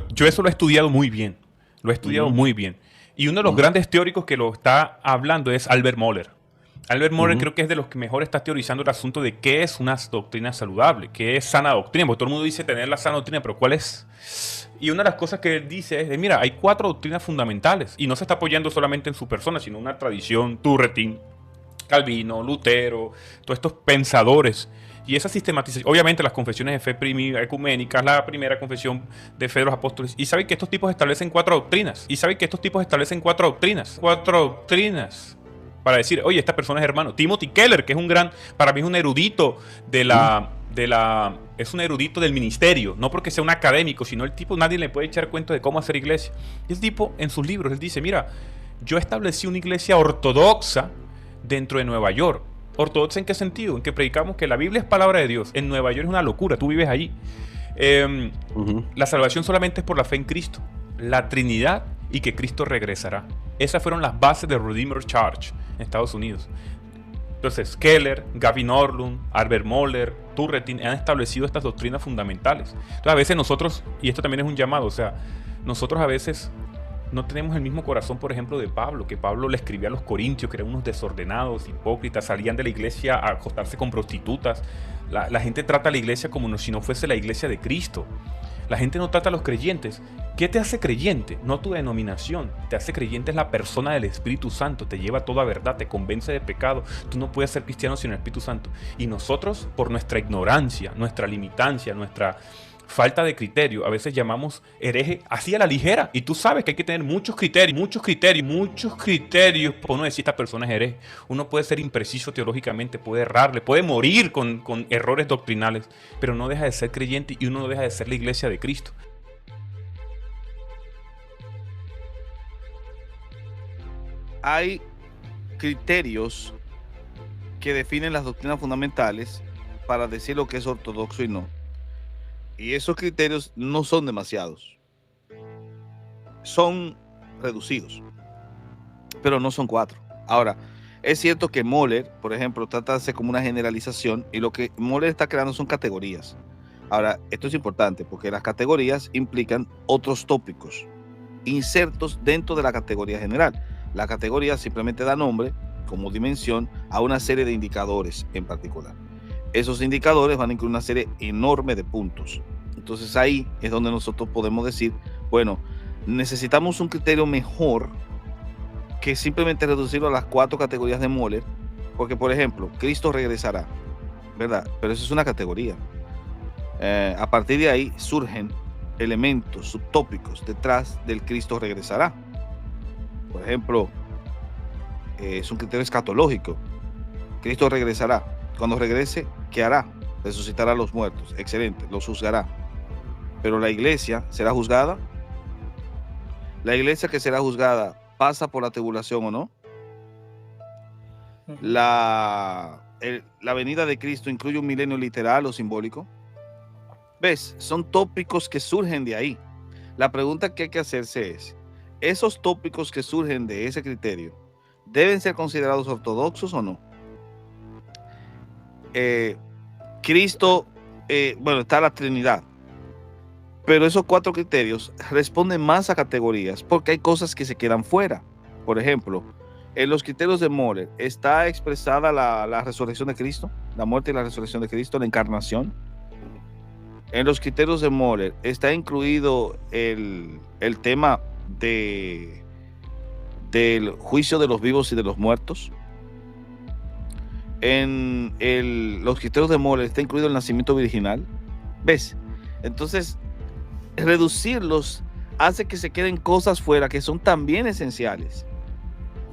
Yo eso lo he estudiado muy bien. Lo he estudiado muy bien. Y uno de los grandes teóricos que lo está hablando es Albert Mohler. Albert Mohler creo que es de los que mejor está teorizando el asunto de qué es una doctrina saludable, qué es sana doctrina, porque todo el mundo dice tener la sana doctrina, pero ¿cuál es? Y una de las cosas que él dice es, mira, hay 4 doctrinas fundamentales, y no se está apoyando solamente en su persona, sino en una tradición, Turretin, Calvino, Lutero, todos estos pensadores. Y esa sistematización, obviamente las confesiones de fe ecuménicas, la primera confesión de fe de los apóstoles, y saben que estos tipos establecen 4 doctrinas, cuatro doctrinas, para decir, oye, esta persona es hermano. Timothy Keller, que es un gran, para mí es un erudito es un erudito del ministerio, no porque sea un académico, sino el tipo, nadie le puede echar cuento de cómo hacer iglesia. Y el tipo, en sus libros, él dice, mira, yo establecí una iglesia ortodoxa dentro de Nueva York. ¿Ortodoxa en qué sentido? En que predicamos que la Biblia es palabra de Dios. En Nueva York es una locura, tú vives ahí. La salvación solamente es por la fe en Cristo, la Trinidad y que Cristo regresará. Esas fueron las bases de Redeemer Church en Estados Unidos. Entonces, Keller, Gavin Orlund, Albert Mohler, Turretin han establecido estas doctrinas fundamentales. Entonces, a veces nosotros, y esto también es un llamado, o sea, nosotros a veces no tenemos el mismo corazón, por ejemplo, de Pablo, que Pablo le escribía a los corintios, que eran unos desordenados, hipócritas, salían de la iglesia a acostarse con prostitutas. La gente trata a la iglesia como si no fuese la iglesia de Cristo. La gente no trata a los creyentes. ¿Qué te hace creyente? No tu denominación. Te hace creyente es la persona del Espíritu Santo. Te lleva a toda verdad, te convence de pecado. Tú no puedes ser cristiano sin el Espíritu Santo. Y nosotros, por nuestra ignorancia, nuestra limitancia, nuestra falta de criterio, a veces llamamos hereje así a la ligera. Y tú sabes que hay que tener muchos criterios para no decir esta persona es hereje. Uno puede ser impreciso teológicamente, puede errarle, puede morir con errores doctrinales, pero no deja de ser creyente y uno no deja de ser la iglesia de Cristo. Hay criterios que definen las doctrinas fundamentales para decir lo que es ortodoxo y no. Y esos criterios no son demasiados. Son reducidos, pero no son 4. Ahora, es cierto que Mohler, por ejemplo, trata de hacer como una generalización y lo que Mohler está creando son categorías. Ahora, esto es importante porque las categorías implican otros tópicos insertos dentro de la categoría general. La categoría simplemente da nombre como dimensión a una serie de indicadores en particular. Esos indicadores van a incluir una serie enorme de puntos. Entonces ahí es donde nosotros podemos decir, bueno, necesitamos un criterio mejor que simplemente reducirlo a las 4 categorías de Mohler, porque por ejemplo, Cristo regresará, ¿verdad? Pero eso es una categoría. A partir de ahí surgen elementos subtópicos detrás del Cristo regresará. Por ejemplo, es un criterio escatológico. Cristo regresará. Cuando regrese, ¿qué hará? Resucitará a los muertos. Excelente, los juzgará. Pero la iglesia será juzgada. La iglesia que será juzgada pasa por la tribulación o no. La venida de Cristo incluye un milenio literal o simbólico. ¿Ves? Son tópicos que surgen de ahí. La pregunta que hay que hacerse es, ¿esos tópicos que surgen de ese criterio deben ser considerados ortodoxos o no? Cristo, bueno, está la Trinidad, pero esos 4 criterios responden más a categorías porque hay cosas que se quedan fuera. Por ejemplo, en los criterios de Mohler está expresada la resurrección de Cristo, la muerte y la resurrección de Cristo, la encarnación. En los criterios de Mohler está incluido el tema del juicio de los vivos y de los muertos. En los criterios de Mohler está incluido el nacimiento virginal. ¿Ves? Entonces, reducirlos hace que se queden cosas fuera que son también esenciales.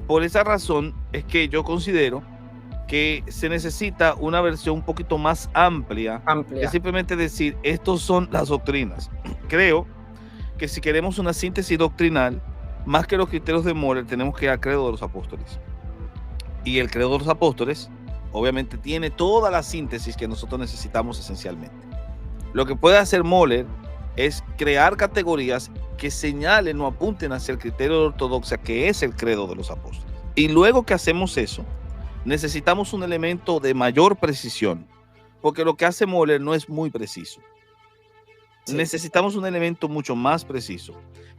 Por esa razón es que yo considero que se necesita una versión un poquito más amplia. Que simplemente decir, estos son las doctrinas. Creo que si queremos una síntesis doctrinal, más que los criterios de Mohler, tenemos que ir al credo de los apóstoles. Y el credo de los apóstoles, obviamente, tiene toda la síntesis que nosotros necesitamos esencialmente. Lo que puede hacer Mohler es crear categorías que señalen o apunten hacia el criterio de ortodoxia, que es el credo de los apóstoles. Y luego que hacemos eso, necesitamos un elemento de mayor precisión, porque lo que hace Mohler no es muy preciso. Sí. Necesitamos un elemento mucho más preciso.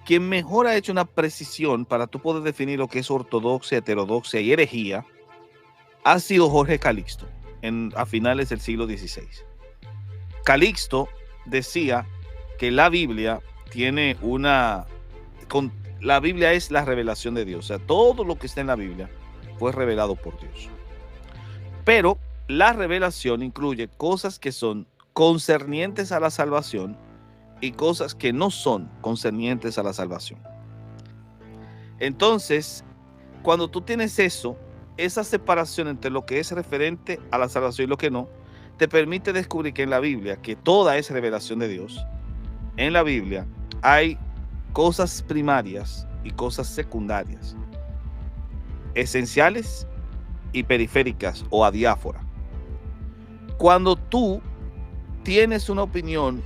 Quien mejor ha hecho una precisión para tú poder definir lo que es ortodoxia, heterodoxia y herejía ha sido Jorge Calixto a finales del siglo XVI. Calixto decía que la Biblia tiene la Biblia es la revelación de Dios. O sea, todo lo que está en la Biblia fue revelado por Dios. Pero la revelación incluye cosas que son concernientes a la salvación y cosas que no son concernientes a la salvación. Entonces, cuando tú tienes esa separación entre lo que es referente a la salvación y lo que no, te permite descubrir que en la Biblia, que toda es revelación de Dios, en la Biblia hay cosas primarias y cosas secundarias, esenciales y periféricas o adiáfora. Cuando tú tienes una opinión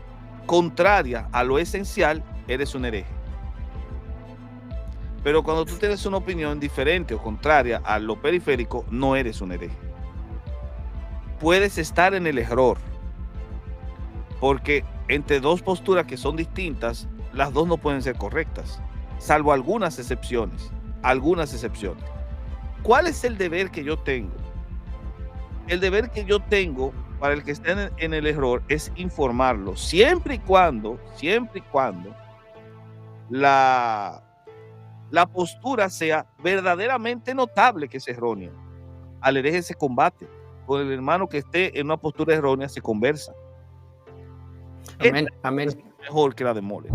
contraria a lo esencial, eres un hereje. Pero cuando tú tienes una opinión diferente o contraria a lo periférico, no eres un hereje. Puedes estar en el error, porque entre dos posturas que son distintas, las dos no pueden ser correctas, salvo algunas excepciones. ¿Cuál es el deber que yo tengo? El deber que yo tengo para el que esté en el error es informarlo, siempre y cuando la postura sea verdaderamente notable que es errónea. Al hereje se combate, con el hermano que esté en una postura errónea se conversa. Amén, amén. Es mejor que la de Moller.